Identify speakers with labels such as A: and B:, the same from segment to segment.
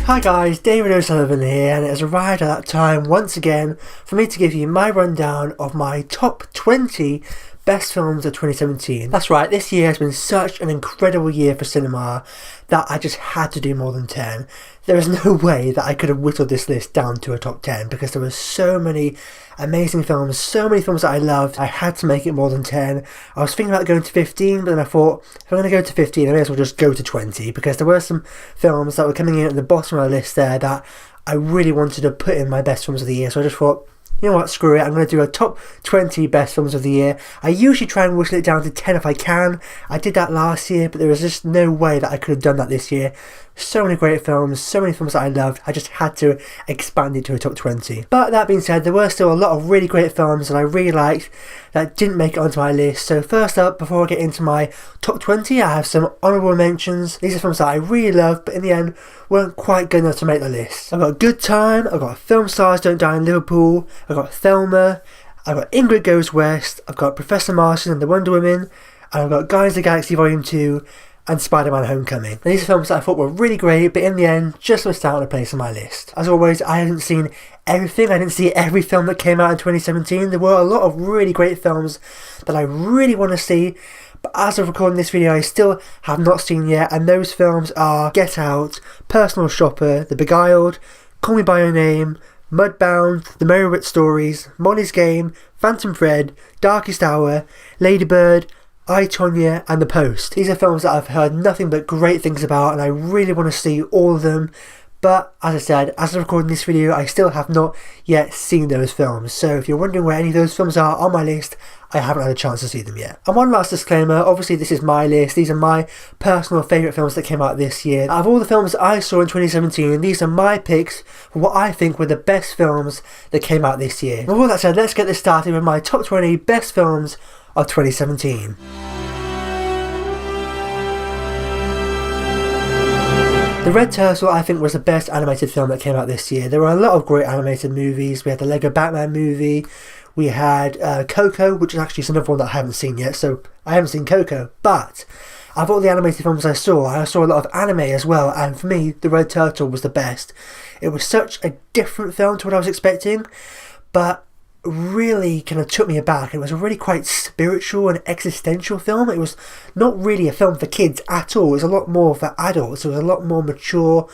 A: Hi guys, David O'Sullivan here, and it has arrived at that time once again for me to give you my rundown of my top 20 best films of 2017. That's right, this year has been such an incredible year for cinema that I just had to do more than 10. There is no way that I could have whittled this list down to a top 10 because there were so many amazing films, so many films that I loved. I had to make it more than 10. I was thinking about going to 15, but then I thought, if I'm going to go to 15, I may as well just go to 20 because there were some films that were coming in at the bottom of the list there that I really wanted to put in my best films of the year. So I just thought, you know what, screw it, I'm going to do a top 20 best films of the year. I usually try and whittle it down to 10 if I can. I did that last year, but there was just no way that I could have done that this year. So many great films, so many films that I loved, I just had to expand it to a top 20. But that being said, there were still a lot of really great films that I really liked that didn't make it onto my list. So first up, before I get into my top 20, I have some honourable mentions. These are films that I really loved, but in the end weren't quite good enough to make the list. I've got Good Time, I've got Film Stars Don't Die in Liverpool, I've got Thelma, I've got Ingrid Goes West, I've got Professor Martian and the Wonder Woman, and I've got Guardians of the Galaxy Volume 2, and Spider-Man Homecoming. And these are films that I thought were really great, but in the end just missed out on a place on my list. As always, I hadn't seen everything. I didn't see every film that came out in 2017. There were a lot of really great films that I really want to see, but as of recording this video, I still have not seen yet, and those films are Get Out, Personal Shopper, The Beguiled, Call Me By Your Name, Mudbound, The Merry Stories, Molly's Game, Phantom Thread, Darkest Hour, Lady Bird, I, Tonya, and The Post. These are films that I've heard nothing but great things about, and I really want to see all of them. But as I said, as I'm recording this video, I still have not yet seen those films. So if you're wondering where any of those films are on my list, I haven't had a chance to see them yet. And one last disclaimer, obviously this is my list. These are my personal favourite films that came out this year. Out of all the films I saw in 2017, these are my picks for what I think were the best films that came out this year. With all that said, let's get this started with my top 20 best films of 2017. The Red Turtle, I think, was the best animated film that came out this year. There were a lot of great animated movies. We had the Lego Batman movie. We had Coco, which is actually another one that I haven't seen yet, so I haven't seen Coco. But out of all the animated films I saw a lot of anime as well, and for me, The Red Turtle was the best. It was such a different film to what I was expecting, but really kind of took me aback. It was a really quite spiritual and existential film. It was not really a film for kids at all. It was a lot more for adults. It was a lot more mature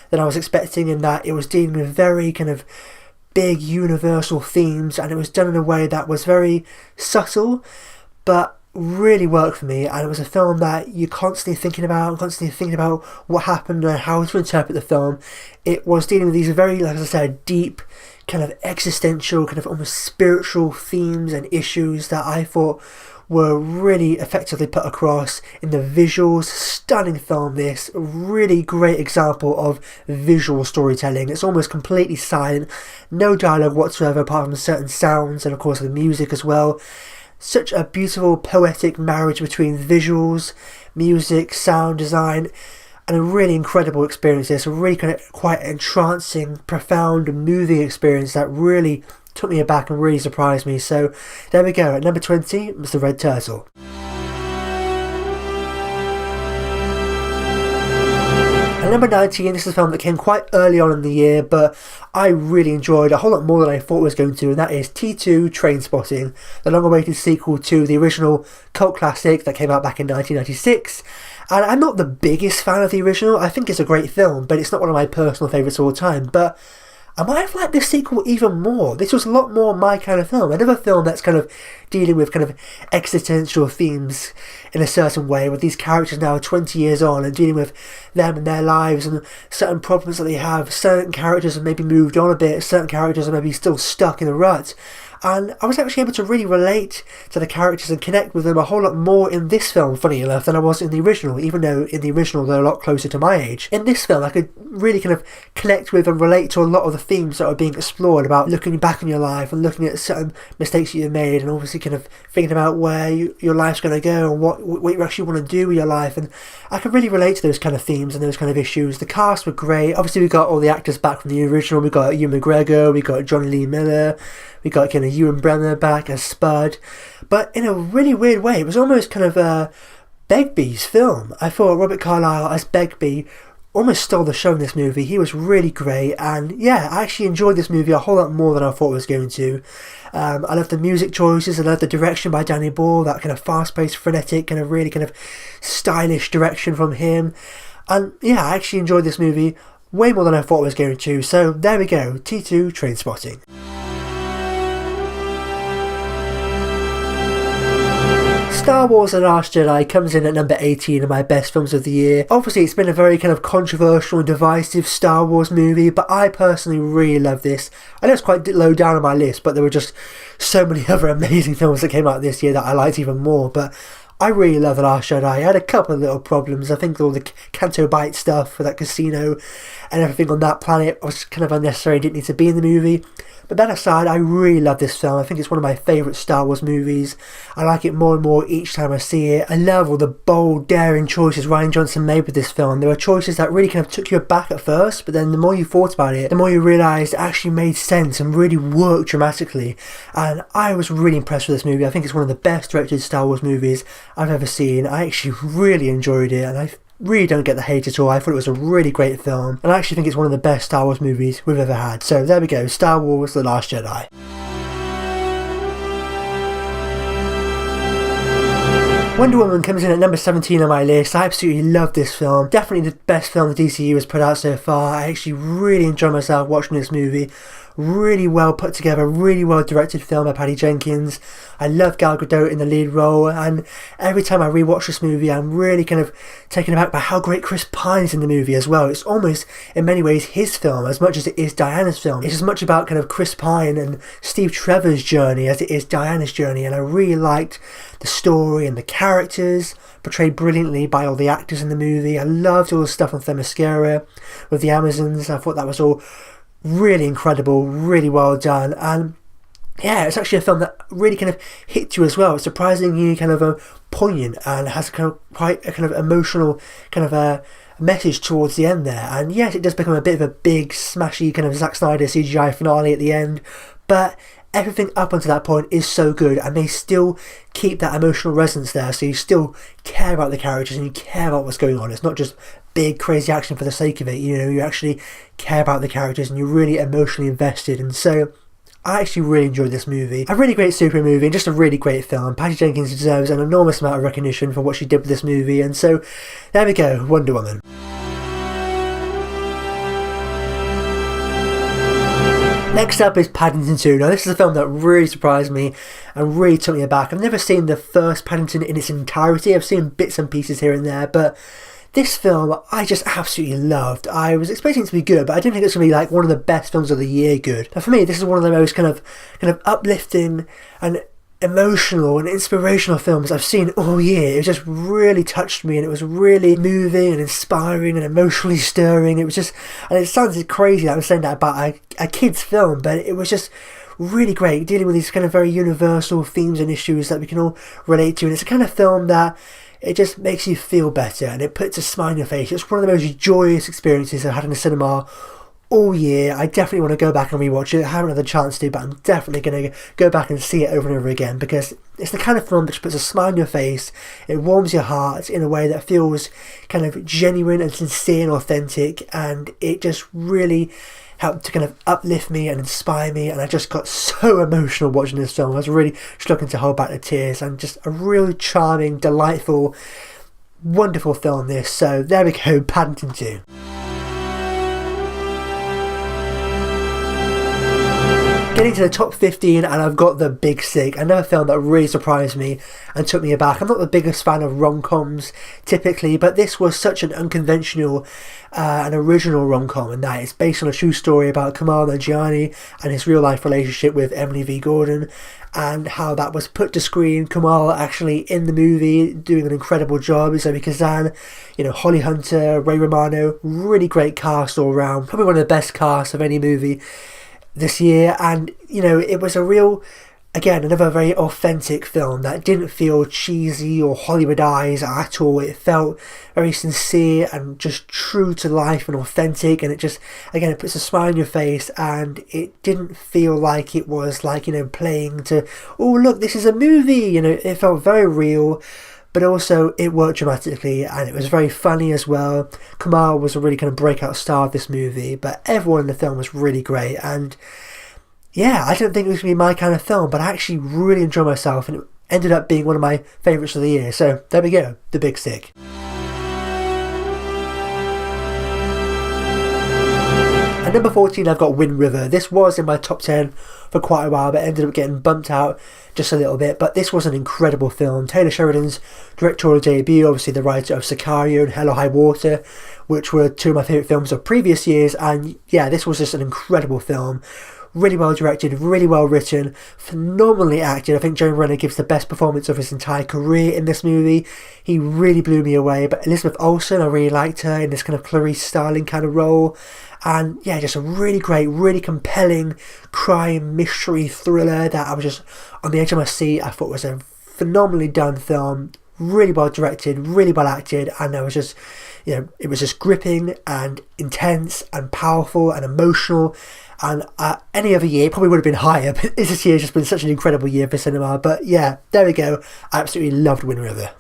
A: than I was expecting, in that it was dealing with very kind of big universal themes, and it was done in a way that was very subtle but really worked for me. And it was a film that you're constantly thinking about what happened and how to interpret the film. It was dealing with these very, like I said, deep kind of existential, kind of almost spiritual themes and issues that I thought were really effectively put across in the visuals. Stunning film, this really great example of visual storytelling. It's almost completely silent, no dialogue whatsoever apart from certain sounds, and of course the music as well. Such a beautiful poetic marriage between visuals, music, sound design, and a really incredible experience. It's a really kind of quite entrancing, profound, moving experience that really took me aback and really surprised me. So there we go. At number 20, Mr. Red Turtle. At number 19, this is a film that came quite early on in the year, but I really enjoyed a whole lot more than I thought it was going to, and that is T2 Trainspotting, the long-awaited sequel to the original cult classic that came out back in 1996. And I'm not the biggest fan of the original. I think it's a great film, but it's not one of my personal favourites of all time. But I might have liked this sequel even more. This was a lot more my kind of film. Another film that's kind of dealing with kind of existential themes in a certain way, with these characters now 20 years on and dealing with them and their lives and certain problems that they have. Certain characters have maybe moved on a bit, certain characters are maybe still stuck in a rut. And I was actually able to really relate to the characters and connect with them a whole lot more in this film, funny enough, than I was in the original, even though in the original they're a lot closer to my age. In this film I could really kind of connect with and relate to a lot of the themes that are being explored about looking back on your life and looking at certain mistakes that you've made, and obviously kind of thinking about where your life's going to go and what you actually want to do with your life. And I could really relate to those kind of themes and those kind of issues. The cast were great. Obviously we got all the actors back from the original. We got Ewan McGregor, we got Johnny Lee Miller, we got kind of Ewan Brenner back as Spud, but in a really weird way. It was almost kind of Begbie's film. I thought Robert Carlyle as Begbie almost stole the show in this movie. He was really great, and yeah, I actually enjoyed this movie a whole lot more than I thought I was going to. I love the music choices, I love the direction by Danny Boyle, that kind of fast-paced, frenetic, kind of really kind of stylish direction from him. And yeah, I actually enjoyed this movie way more than I thought I was going to. So there we go, T2 Trainspotting. Star Wars The Last Jedi comes in at number 18 of my best films of the year. Obviously it's been a very kind of controversial and divisive Star Wars movie, but I personally really love this. I know it's quite low down on my list, but there were just so many other amazing films that came out this year that I liked even more. But I really love The Last Jedi. I had a couple of little problems. I think all the Canto Bight stuff for that casino and everything on that planet was kind of unnecessary, didn't need to be in the movie. But that aside, I really love this film. I think it's one of my favourite Star Wars movies. I like it more and more each time I see it. I love all the bold, daring choices Rian Johnson made with this film. There were choices that really kind of took you aback at first, but then the more you thought about it, the more you realised it actually made sense and really worked dramatically. And I was really impressed with this movie. I think it's one of the best directed Star Wars movies I've ever seen. I actually really enjoyed it, and I really don't get the hate at all. I thought it was a really great film, and I actually think it's one of the best Star Wars movies we've ever had. So there we go, Star Wars The Last Jedi. Wonder Woman comes in at number 17 on my list. I absolutely love this film. Definitely the best film the DCU has put out so far. I actually really enjoyed myself watching this movie. Really well put together, really well directed film by Patty Jenkins. I love Gal Gadot in the lead role, and every time I rewatch this movie I'm really kind of taken aback by how great Chris Pine is in the movie as well. It's almost in many ways his film as much as it is Diana's film. It's as much about kind of Chris Pine and Steve Trevor's journey as it is Diana's journey, and I really liked the story and the characters portrayed brilliantly by all the actors in the movie. I loved all the stuff on Themyscira with the Amazons. I thought that was all really incredible, really well done, and yeah, it's actually a film that really kind of hits you as well. It's surprisingly kind of poignant and has kind of quite a kind of emotional kind of a message towards the end there. And yes, it does become a bit of a big smashy kind of Zack Snyder CGI finale at the end, but everything up until that point is so good, and they still keep that emotional resonance there, so you still care about the characters and you care about what's going on. It's not just big crazy action for the sake of it, you know, you actually care about the characters and you're really emotionally invested. And so I actually really enjoyed this movie. A really great super movie and just a really great film. Patty Jenkins deserves an enormous amount of recognition for what she did with this movie, and so there we go, Wonder Woman. Next up is Paddington 2. Now this is a film that really surprised me and really took me aback. I've never seen the first Paddington in its entirety. I've seen bits and pieces here and there, but this film I just absolutely loved. I was expecting it to be good, but I didn't think it's going to be like one of the best films of the year good. Now for me, this is one of the most kind of uplifting and emotional and inspirational films I've seen all year. It just really touched me, and it was really moving and inspiring and emotionally stirring. It was just, and it sounds crazy that I'm saying that about a kid's film, but it was just really great, dealing with these kind of very universal themes and issues that we can all relate to. And it's a kind of film that it just makes you feel better and it puts a smile on your face. It's one of the most joyous experiences I've had in the cinema all year. I definitely want to go back and rewatch it. I haven't had the chance to, but I'm definitely going to go back and see it over and over again, because it's the kind of film that just puts a smile on your face. It warms your heart in a way that feels kind of genuine and sincere and authentic, and it just really helped to kind of uplift me and inspire me, and I just got so emotional watching this film. I was really struggling to hold back the tears, and just a really charming, delightful, wonderful film this. So there we go, Paddington 2. Getting to the top 15, and I've got The Big Sick, another film that really surprised me and took me aback. I'm not the biggest fan of rom-coms typically, but this was such an unconventional and original rom-com, and that it's based on a true story about Kamal Nanjiani and his real-life relationship with Emily V. Gordon, and how that was put to screen. Kamal actually in the movie doing an incredible job. Zoe Kazan, you know, Holly Hunter, Ray Romano, really great cast all around. Probably one of the best casts of any movie this year. And you know, it was a real, again, another very authentic film that didn't feel cheesy or Hollywoodized at all. It felt very sincere and just true to life and authentic, and it just, again, it puts a smile on your face, and it didn't feel like it was like, you know, playing to, oh look, this is a movie, you know. It felt very real, but also it worked dramatically and it was very funny as well. Kamal was a really kind of breakout star of this movie, but everyone in the film was really great. And yeah, I didn't think it was going to be my kind of film, but I actually really enjoyed myself, and it ended up being one of my favourites of the year. So there we go, The Big Sick. At number 14, I've got Wind River. This was in my top 10 for quite a while, but ended up getting bumped out just a little bit. But this was an incredible film. Taylor Sheridan's directorial debut, obviously the writer of Sicario and Hell or High Water, which were two of my favourite films of previous years. And yeah, this was just an incredible film. Really well directed, really well written, phenomenally acted. I think Jeremy Renner gives the best performance of his entire career in this movie. He really blew me away. But Elizabeth Olsen, I really liked her in this kind of Clarice Starling kind of role. And yeah, just a really great, really compelling crime mystery thriller that I was just on the edge of my seat. I thought was a phenomenally done film, really well directed, really well acted, and I was just, it was just gripping and intense and powerful and emotional. And any other year probably would have been higher, but this year has just been such an incredible year for cinema. But yeah, there we go. I absolutely loved Wind River.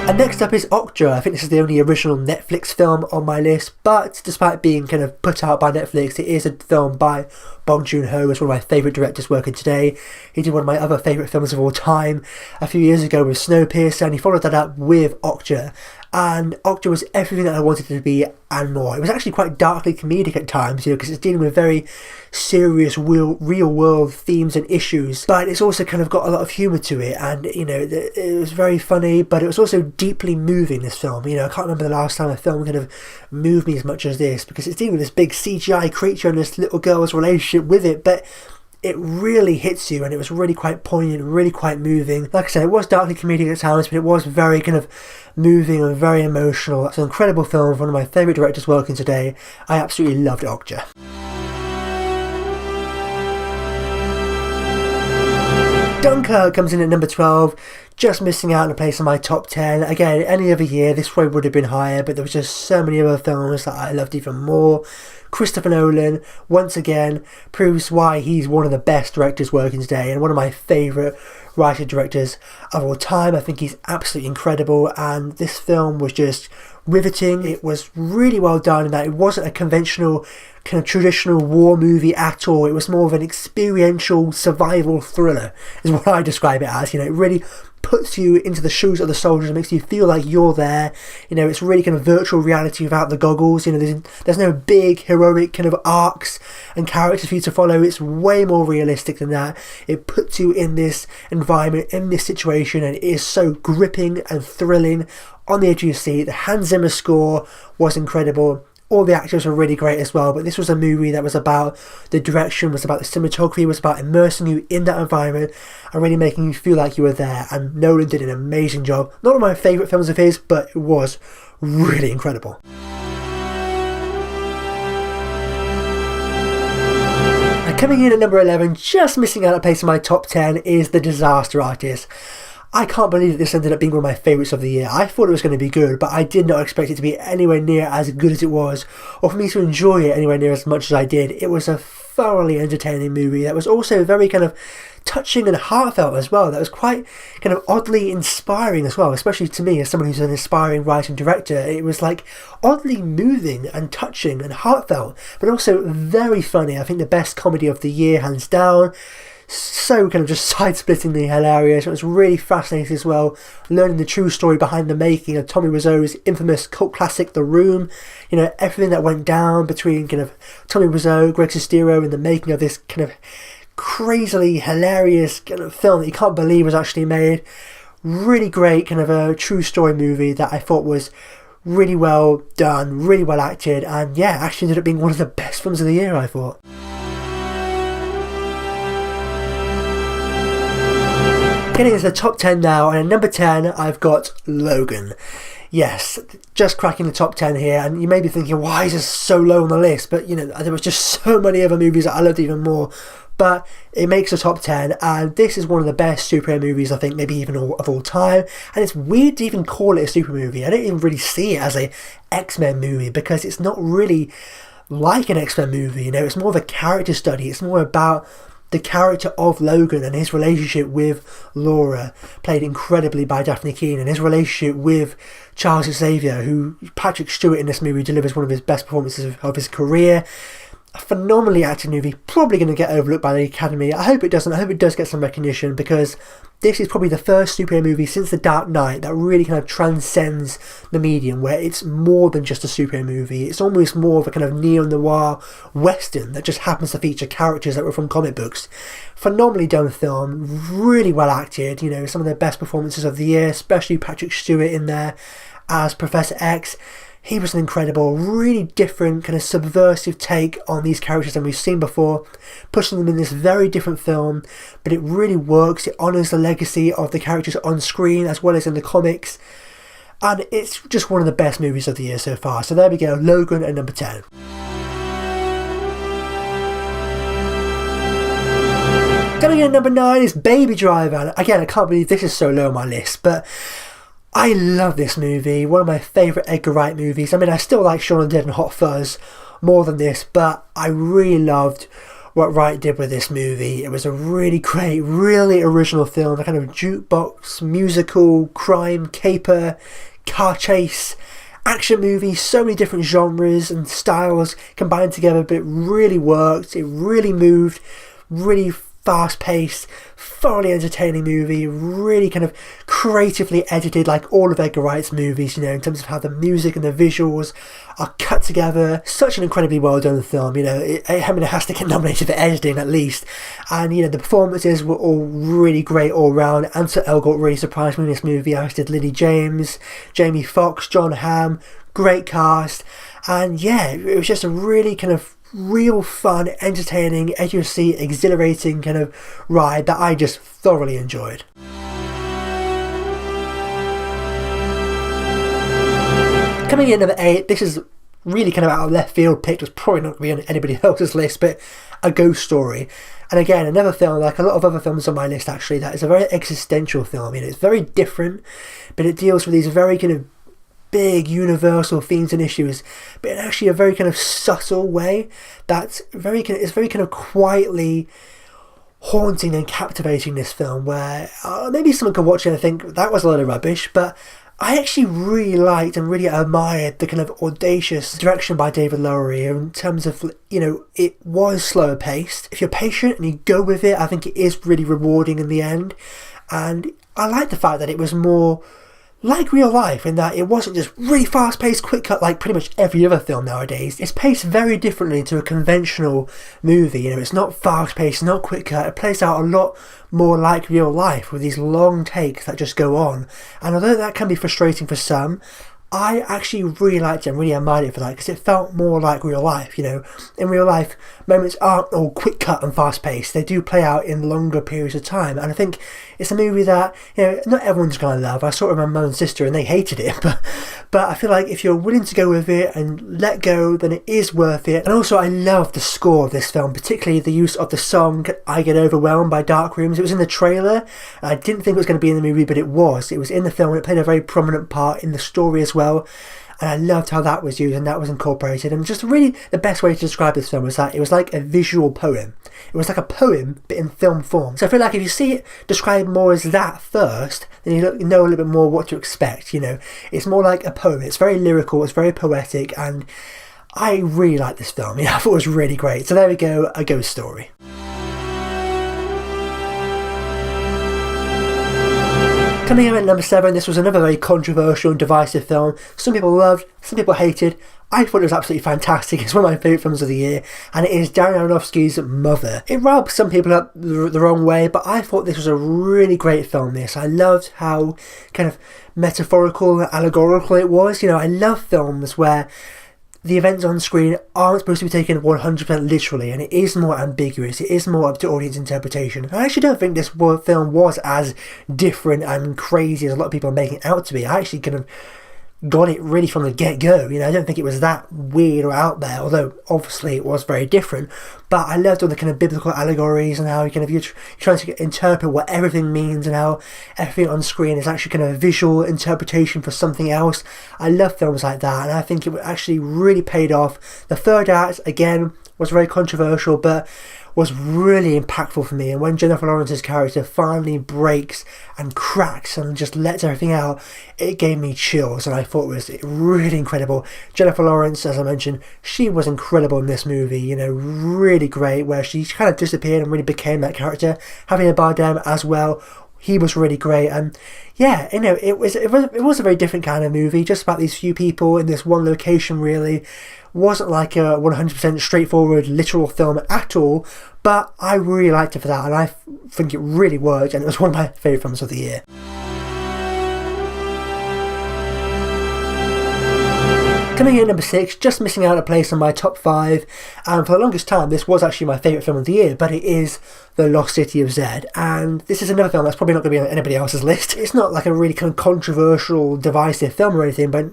A: And next up is Okja. I think this is the only original Netflix film on my list, but despite being kind of put out by Netflix, it is a film by Bong Joon-ho, who's one of my favourite directors working today. He did one of my other favourite films of all time a few years ago with Snowpiercer, and he followed that up with Okja. And Okja was everything that I wanted it to be and more. It was actually quite darkly comedic at times, because it's dealing with very serious, real world themes and issues. But it's also kind of got a lot of humour to it, and it was very funny, but it was also deeply moving, this film. I can't remember the last time a film kind of moved me as much as this, because it's dealing with this big CGI creature and this little girl's relationship with it, but it really hits you, and it was really quite poignant, really quite moving. Like I said, it was darkly comedic at times, but it was very kind of moving and very emotional. It's an incredible film, one of my favourite directors working today. I absolutely loved Okja. Dunkirk comes in at number 12, just missing out on a place in my top 10. Again, any other year this probably would have been higher, but there was just so many other films that I loved even more. Christopher Nolan, once again, proves why he's one of the best directors working today and one of my favourite writer-directors of all time. I think he's absolutely incredible, and this film was just riveting. It was really well done in that it wasn't a conventional kind of traditional war movie at all. It was more of an experiential survival thriller is what I describe it as. It really puts you into the shoes of the soldiers and makes you feel like you're there. It's really kind of virtual reality without the goggles. There's no big heroic kind of arcs and characters for you to follow. It's way more realistic than that. It puts you in this environment, in this situation, and it is so gripping and thrilling, on the edge of your seat. The Hans Zimmer score was incredible. All the actors were really great as well, but this was a movie that was about the direction, was about the cinematography, was about immersing you in that environment and really making you feel like you were there, and Nolan did an amazing job. Not one of my favourite films of his, but it was really incredible. And coming in at number 11, just missing out a place in my top 10, is The Disaster Artist. I can't believe that this ended up being one of my favourites of the year. I thought it was going to be good, but I did not expect it to be anywhere near as good as it was, or for me to enjoy it anywhere near as much as I did. It was a thoroughly entertaining movie that was also very kind of touching and heartfelt as well. That was quite kind of oddly inspiring as well, especially to me as someone who's an aspiring writer and director. It was like oddly moving and touching and heartfelt, but also very funny. I think the best comedy of the year, hands down. So kind of just side-splittingly hilarious. It was really fascinating as well, learning the true story behind the making of Tommy Wiseau's infamous cult classic The Room. Everything that went down between kind of Tommy Wiseau, Greg Sestero in the making of this kind of crazily hilarious kind of film that you can't believe was actually made. Really great kind of a true story movie that I thought was really well done, really well acted, and yeah, actually ended up being one of the best films of the year, I thought. Getting into the top 10 now, and at number 10 I've got Logan. Yes, just cracking the top 10 here, and you may be thinking, why is this so low on the list? But there was just so many other movies that I loved even more. But it makes the top 10, and this is one of the best superhero movies I think maybe even of all time. And it's weird to even call it a super movie. I don't even really see it as a X-Men movie, because it's not really like an X-Men movie. It's more of a character study. It's more about the character of Logan and his relationship with Laura, played incredibly by Daphne Keane, and his relationship with Charles Xavier, who Patrick Stewart in this movie delivers one of his best performances of his career. A phenomenally acted movie, probably going to get overlooked by the Academy. I hope it doesn't. I hope it does get some recognition, because this is probably the first superhero movie since The Dark Knight that really kind of transcends the medium, where it's more than just a superhero movie. It's almost more of a kind of neo-noir western that just happens to feature characters that were from comic books. Phenomenally done film, really well acted, you know, some of the best performances of the year, especially Patrick Stewart in there as Professor X. He was an incredible, really different, kind of subversive take on these characters than we've seen before, pushing them in this very different film, but it really works. It honours the legacy of the characters on screen as well as in the comics, and it's just one of the best movies of the year so far. So there we go, Logan at number 10. Coming in at number 9 is Baby Driver, and again, I can't believe this is so low on my list, but I love this movie, one of my favourite Edgar Wright movies. I mean, I still like Shaun of the Dead and Hot Fuzz more than this, but I really loved what Wright did with this movie. It was a really great, really original film, a kind of jukebox, musical, crime, caper, car chase, action movie, so many different genres and styles combined together, but it really worked, it really moved, really fast-paced, thoroughly entertaining movie, really kind of creatively edited like all of Edgar Wright's movies, you know, in terms of how the music and the visuals are cut together. Such an incredibly well done film, you know. It has to get nominated for editing at least, and you know, the performances were all really great all round. Ansel Elgort really surprised me in this movie, as did Lily James, Jamie Foxx, John Hamm, great cast, and yeah, it was just a really kind of real fun, entertaining, edge of your seat, exhilarating kind of ride that I just thoroughly enjoyed. Coming in at number 8, this is really kind of out of left field pick, was probably not going to be on anybody else's list, but A Ghost Story. And again, another film, like a lot of other films on my list actually, that is a very existential film. You know, it's very different, but it deals with these very kind of big universal themes and issues, but in actually a very kind of subtle way that's very kind of quietly haunting and captivating, this film, where maybe someone could watch it and think that was a lot of rubbish, but I actually really liked and really admired the kind of audacious direction by David Lowery in terms of, you know, it was slower paced. If you're patient and you go with it, I think it is really rewarding in the end, and I like the fact that it was more like real life, in that it wasn't just really fast-paced, quick cut like pretty much every other film nowadays. It's paced very differently to a conventional movie. You know, it's not fast-paced, not quick cut. It plays out a lot more like real life with these long takes that just go on. And although that can be frustrating for some, I actually really liked it and really admired it for that, because it felt more like real life. You know, in real life, moments aren't all quick cut and fast paced. They do play out in longer periods of time, and I think it's a movie that, you know, not everyone's going to love. I saw it with my mum and sister and they hated it, but I feel like if you're willing to go with it and let go, then it is worth it. And also, I love the score of this film, particularly the use of the song I Get Overwhelmed by Dark Rooms. It was in the trailer, and I didn't think it was going to be in the movie, but it was in the film, and it played a very prominent part in the story as well. And I loved how that was used and that was incorporated. And just really the best way to describe this film was that it was like a visual poem. It was like a poem but in film form. So I feel like if you see it described more as that first, then you know a little bit more what to expect. You know, it's more like a poem. It's very lyrical, it's very poetic, and I really like this film. I thought it was really great. So there we go, A Ghost Story. Coming in at number 7, this was another very controversial and divisive film. Some people loved, some people hated. I thought it was absolutely fantastic. It's one of my favourite films of the year, and it is Darren Aronofsky's Mother. It rubbed some people up the wrong way, but I thought this was a really great film, this. I loved how kind of metaphorical and allegorical it was. You know, I love films where the events on screen aren't supposed to be taken 100% literally, and it is more ambiguous, it is more up to audience interpretation. I actually don't think this film was as different and crazy as a lot of people are making it out to be. I actually kind of got it really from the get-go. You know, I don't think it was that weird or out there, although obviously it was very different. But I loved all the kind of biblical allegories and how you're trying to interpret what everything means, and how everything on screen is actually kind of a visual interpretation for something else. I love films like that, and I think it actually really paid off. The third act, again, was very controversial, but was really impactful for me. And when Jennifer Lawrence's character finally breaks and cracks and just lets everything out, it gave me chills, and I thought it was really incredible. Jennifer Lawrence, as I mentioned, she was incredible in this movie, you know, really great, where she kind of disappeared and really became that character. Javier Bardem as well, he was really great. And yeah, you know, it was a very different kind of movie, just about these few people in this one location. Really wasn't like a 100% straightforward literal film at all, but I really liked it for that, and I think it really worked, and it was one of my favourite films of the year. Coming in at number 6, just missing out a place on my top 5, and for the longest time this was actually my favourite film of the year, but it is The Lost City of Zed. And this is another film that's probably not going to be on anybody else's list. It's not like a really kind of controversial, divisive film or anything, but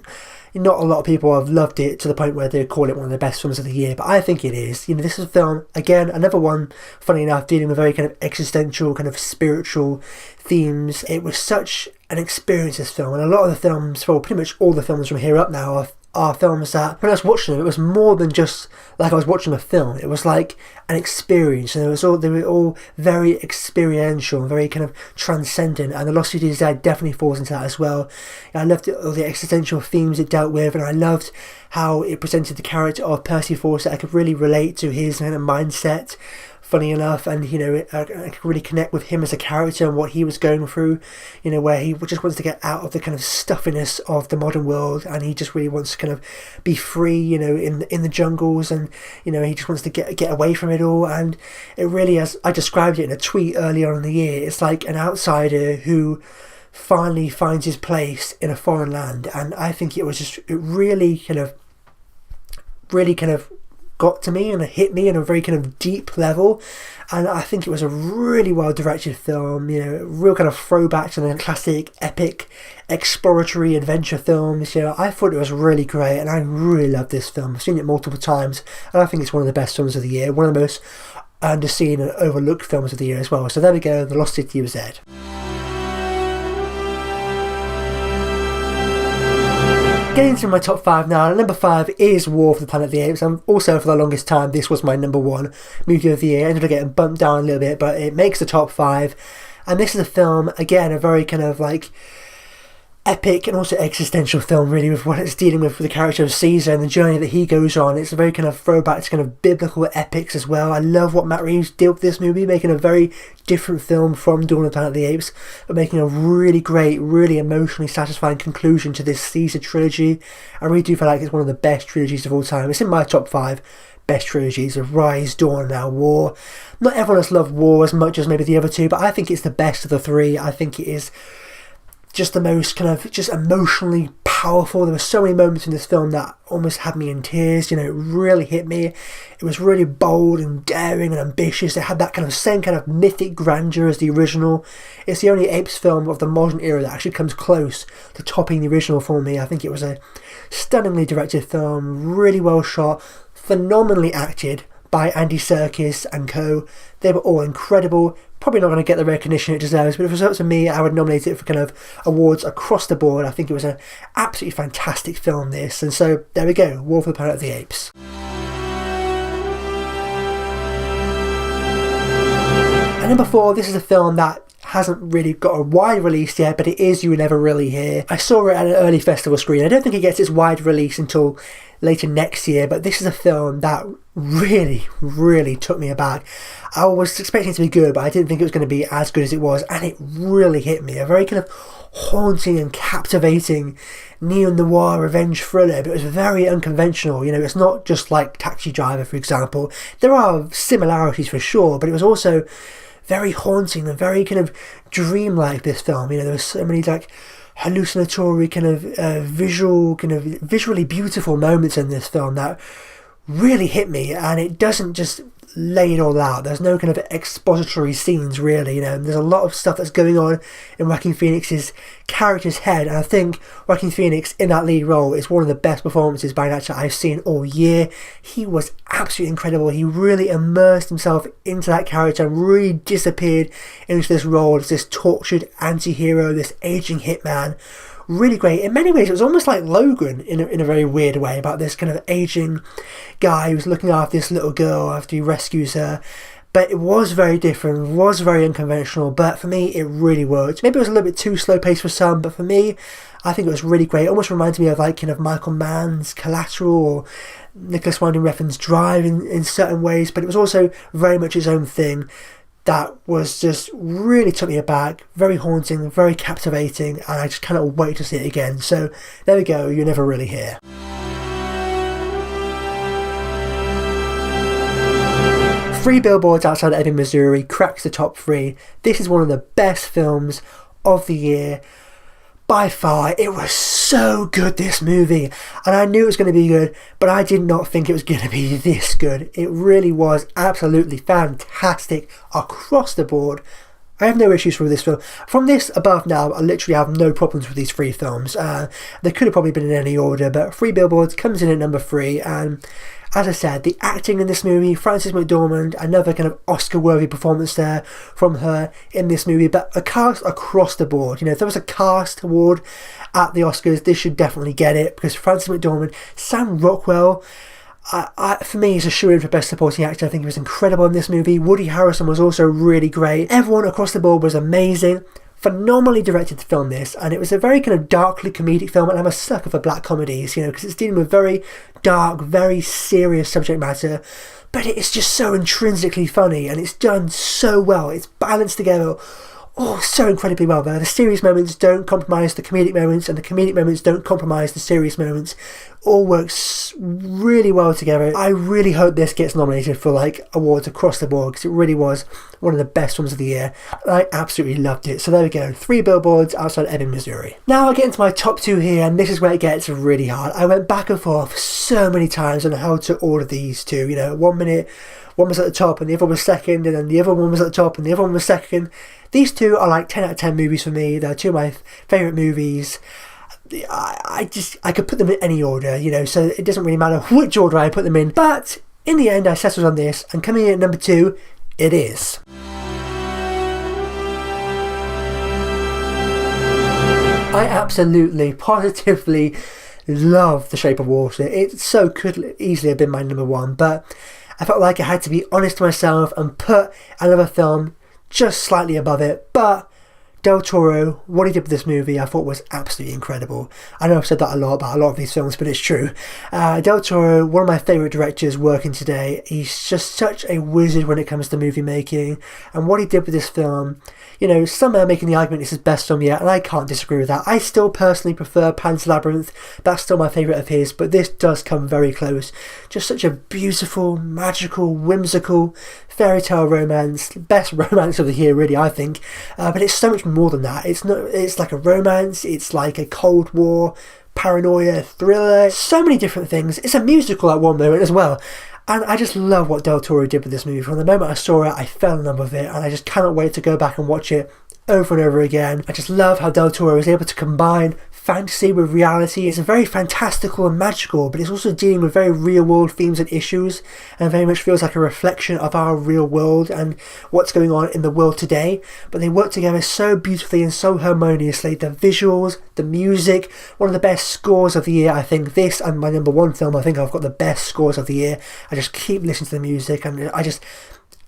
A: not a lot of people have loved it to the point where they call it one of the best films of the year, but I think it is. You know, this is a film, again, another one, funny enough, dealing with very kind of existential, kind of spiritual themes. It was such an experience, this film, and a lot of the films, well, pretty much all the films from here up now are films that, when I was watching them, it was more than just like I was watching a film. It was like an experience, and they were all very experiential and very kind of transcendent, and The Lost City of Zed definitely falls into that as well. I loved all the existential themes it dealt with, and I loved how it presented the character of Percy Fawcett. I could really relate to his kind of mindset, funny enough, and you know, I could really connect with him as a character and what he was going through, you know, where he just wants to get out of the kind of stuffiness of the modern world, and he just really wants to kind of be free, you know, in the jungles, and you know, he just wants to get away from it all. And it really, as I described it in a tweet earlier on in the year, it's like an outsider who finally finds his place in a foreign land, and I think it really kind of got to me and it hit me in a very kind of deep level. And I think it was a really well directed film, you know, real kind of throwback to the classic epic exploratory adventure films. You know, I thought it was really great, and I really loved this film. I've seen it multiple times, and I think it's one of the best films of the year, one of the most underseen and overlooked films of the year as well. So there we go, The Lost City of Zed. Getting to my top 5 now, number 5 is War for the Planet of the Apes, and also for the longest time this was my number 1 movie of the year. It ended up getting bumped down a little bit, but it makes the top 5, and this is a film, again, a very kind of like epic and also existential film, really, with what it's dealing with the character of Caesar and the journey that he goes on. It's a very kind of throwback to kind of biblical epics as well. I love what Matt Reeves did with this movie, making a very different film from Dawn of the Planet of the Apes, but making a really great, really emotionally satisfying conclusion to this Caesar trilogy. I really do feel like it's one of the best trilogies of all time. It's in my top 5 best trilogies of Rise, Dawn, and now War. Not everyone has loved War as much as maybe the other two, but I think it's the best of the three. I think it is just the most kind of just emotionally powerful. There were so many moments in this film that almost had me in tears. You know, it really hit me. It was really bold and daring and ambitious. It had that kind of same kind of mythic grandeur as the original. It's the only Apes film of the modern era that actually comes close to topping the original for me. I think it was a stunningly directed film, really well shot, phenomenally acted by Andy Serkis and co. They were all incredible. Probably not going to get the recognition it deserves, but if it was up to me, I would nominate it for kind of awards across the board. I think it was an absolutely fantastic film, this. And so there we go, War for the Planet of the Apes. And number 4, this is a film that hasn't really got a wide release yet, but it is You Were Never Really Here. I saw it at an early festival screen. I don't think it gets its wide release until later next year, but this is a film that really took me aback. I was expecting it to be good, but I didn't think it was going to be as good as it was, and it really hit me. A very kind of haunting and captivating neo-noir revenge thriller, but it was very unconventional. You know, it's not just like Taxi Driver, for example. There are similarities for sure, but it was also very haunting and very kind of dreamlike, this film. You know, there were so many like hallucinatory kind of visually beautiful moments in this film that really hit me, and it doesn't just lay it all out. There's no kind of expository scenes, really. You know, there's a lot of stuff that's going on in Joaquin Phoenix's character's head, and I think Joaquin Phoenix in that lead role is one of the best performances by an actor I've seen all year. He was absolutely incredible. He really immersed himself into that character and really disappeared into this role as this tortured anti-hero, this aging hitman. really great. In many ways, it was almost like Logan in a very weird way, about this kind of aging guy who's looking after this little girl after he rescues her. But it was very different, was very unconventional, but for me, it really worked. Maybe it was a little bit too slow-paced for some, but for me, I think it was really great. It almost reminds me of like kind of Michael Mann's Collateral or Nicholas Winding Refn's Drive in certain ways, but it was also very much its own thing that was just really took me aback, very haunting, very captivating, and I just cannot wait to see it again. So there we go, You're Never Really Here. 3 Billboards Outside Ebbing, Missouri cracks the top 3. This is one of the best films of the year. By far, it was so good, this movie. And I knew it was going to be good, but I did not think it was going to be this good. It really was absolutely fantastic across the board. I have no issues with this film. From this above now, I literally have no problems with these 3 films. They could have probably been in any order, but 3 Billboards comes in at number 3, and as I said, the acting in this movie, Frances McDormand, another kind of Oscar-worthy performance there from her in this movie, but a cast across the board. You know, if there was a cast award at the Oscars, this should definitely get it, because Frances McDormand, Sam Rockwell, for me, he's a shoo-in for Best Supporting Actor. I think he was incredible in this movie. Woody Harrelson was also really great. Everyone across the board was amazing. Phenomenally directed to film this, and it was a very kind of darkly comedic film, and I'm a sucker for black comedies, you know, because it's dealing with very dark, very serious subject matter, but it's just so intrinsically funny, and it's done so well. It's balanced together so incredibly well there. The serious moments don't compromise the comedic moments, and the comedic moments don't compromise the serious moments. All works really well together. I really hope this gets nominated for like awards across the board, because it really was one of the best films of the year. I absolutely loved it. So there we go, 3 Billboards Outside Ebbing, Missouri. Now I get into my top 2 here, and this is where it gets really hard. I went back and forth so many times on how to order these 2. You know, 1 minute one was at the top and the other was second, and then the other one was at the top and the other one was second. These 2 are like 10 out of 10 movies for me. They're 2 of my favourite movies. I could put them in any order, you know, so it doesn't really matter which order I put them in. But in the end, I settled on this, and coming in at number 2, it is I absolutely, positively love The Shape of Water. It so could easily have been my number 1, but I felt like I had to be honest to myself and put another film just slightly above it. But Del Toro, what he did with this movie, I thought was absolutely incredible. I know I've said that a lot about a lot of these films, but it's true. Del Toro, one of my favourite directors working today. He's just such a wizard when it comes to movie making. And what he did with this film, you know, some are making the argument it's his best film yet, and I can't disagree with that. I still personally prefer Pan's Labyrinth. That's still my favourite of his, but this does come very close. Just such a beautiful, magical, whimsical fairy tale romance. Best romance of the year, really, I think. But it's so much more than that. It's like a romance. It's like a Cold War paranoia thriller. So many different things. It's a musical at one moment as well. And I just love what Del Toro did with this movie. From the moment I saw it, I fell in love with it, and I just cannot wait to go back and watch it over and over again. I just love how Del Toro is able to combine fantasy with reality. It's very fantastical and magical, but it's also dealing with very real world themes and issues, and very much feels like a reflection of our real world and what's going on in the world today. But they work together so beautifully and so harmoniously. The visuals, the music, one of the best scores of the year. I think this and my number 1 film, I think I've got the best scores of the year. I just keep listening to the music, and I just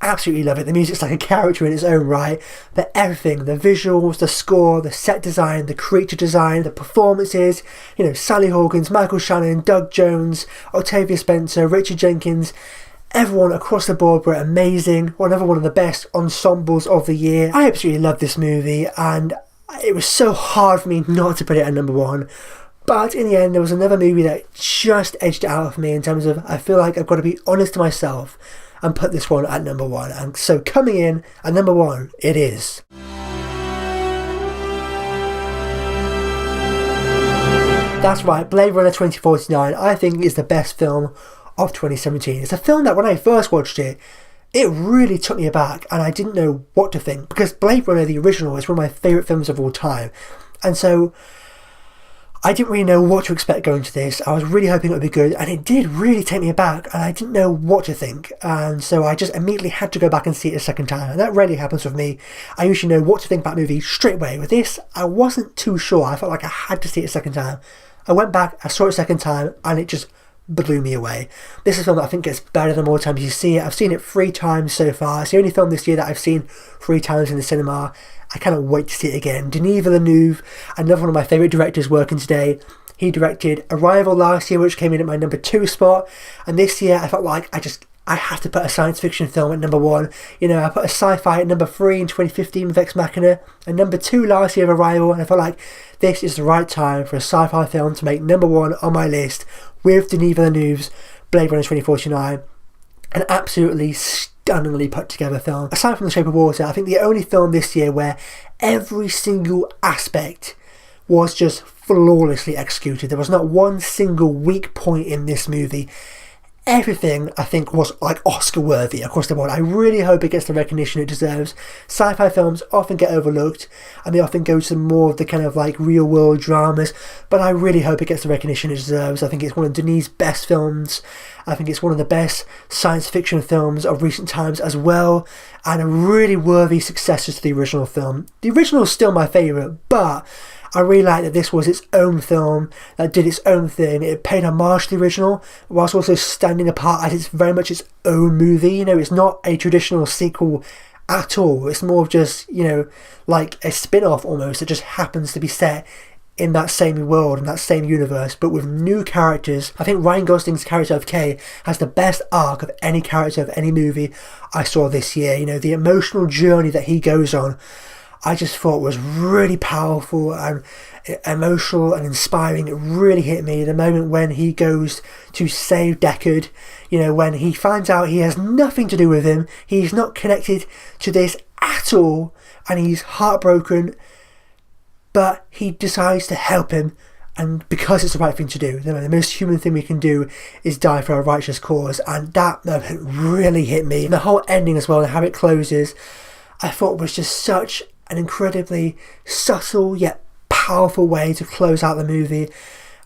A: absolutely love it. The music's like a character in its own right, but everything, the visuals, the score, the set design, the creature design, the performances, you know, Sally Hawkins, Michael Shannon, Doug Jones, Octavia Spencer, Richard Jenkins, everyone across the board were amazing. Another one of the best ensembles of the year. I absolutely love this movie, and it was so hard for me not to put it at number 1. But in the end, there was another movie that just edged it out of me in terms of, I feel like I've got to be honest to myself and put this one at number 1. And so coming in at number 1, it is that's right, Blade Runner 2049, I think is the best film of 2017. It's a film that when I first watched it, it really took me aback, and I didn't know what to think, because Blade Runner, the original, is one of my favourite films of all time. And so I didn't really know what to expect going to this. I was really hoping it would be good, and it did really take me aback, and I didn't know what to think. And so I just immediately had to go back and see it a second time, and that rarely happens with me. I usually know what to think about a movie straight away. With this, I wasn't too sure. I felt like I had to see it a second time. I went back, I saw it a second time, and it just blew me away. This is a film that I think gets better the more times you see it. I've seen it 3 times so far. It's the only film this year that I've seen 3 times in the cinema. I cannot wait to see it again. Denis Villeneuve, another one of my favourite directors working today. He directed Arrival last year, which came in at my number 2 spot. And this year I felt like I have to put a science fiction film at number 1. You know, I put a sci-fi at number 3 in 2015 with Ex Machina, and number 2 last year of Arrival, and I felt like this is the right time for a sci-fi film to make number 1 on my list with Denis Villeneuve's Blade Runner 2049. An absolutely stunningly put together film. Aside from The Shape of Water, I think the only film this year where every single aspect was just flawlessly executed. There was not one single weak point in this movie. Everything, I think, was like Oscar worthy across the board. I really hope it gets the recognition it deserves. Sci-fi films often get overlooked, and they often go to more of the kind of like real world dramas, but I really hope it gets the recognition it deserves. I think it's one of Denis' best films. I think it's one of the best science fiction films of recent times as well, and a really worthy successor to the original film. The original is still my favourite, but I really like that this was its own film that did its own thing. It paid homage to the original whilst also standing apart as it's very much its own movie. You know, it's not a traditional sequel at all. It's more of just, you know, like a spin-off almost that just happens to be set in that same world, in that same universe, but with new characters. I think Ryan Gosling's character of Kay has the best arc of any character of any movie I saw this year. You know, the emotional journey that he goes on, I just thought was really powerful and emotional and inspiring. It really hit me. The moment when he goes to save Deckard, you know, when he finds out he has nothing to do with him, he's not connected to this at all, and he's heartbroken, but he decides to help him, and because it's the right thing to do. You know, the most human thing we can do is die for a righteous cause, and that moment really hit me. And the whole ending as well, and how it closes, I thought was just such an incredibly subtle yet powerful way to close out the movie.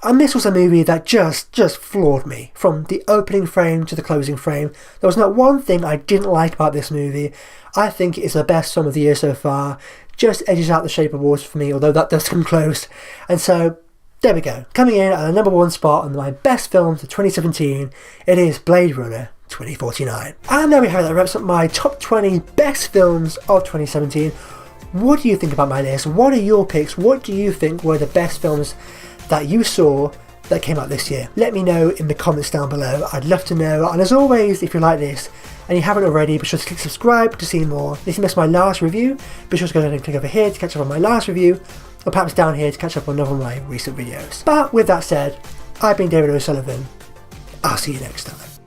A: And this was a movie that just floored me from the opening frame to the closing frame. There was not one thing I didn't like about this movie. I think it's the best film of the year so far. Just edges out The Shape of Water for me, although that does come close. And so there we go, coming in at the number 1 spot on my best films of 2017, it is Blade Runner 2049. And there we have it, that wraps up my top 20 best films of 2017. What do you think about my list? What are your picks? What do you think were the best films that you saw that came out this year? Let me know in the comments down below. I'd love to know. And as always, if you like this and you haven't already, be sure to click subscribe to see more. If you missed my last review, be sure to go ahead and click over here to catch up on my last review, or perhaps down here to catch up on another of my recent videos. But with that said, I've been David O'Sullivan. I'll see you next time.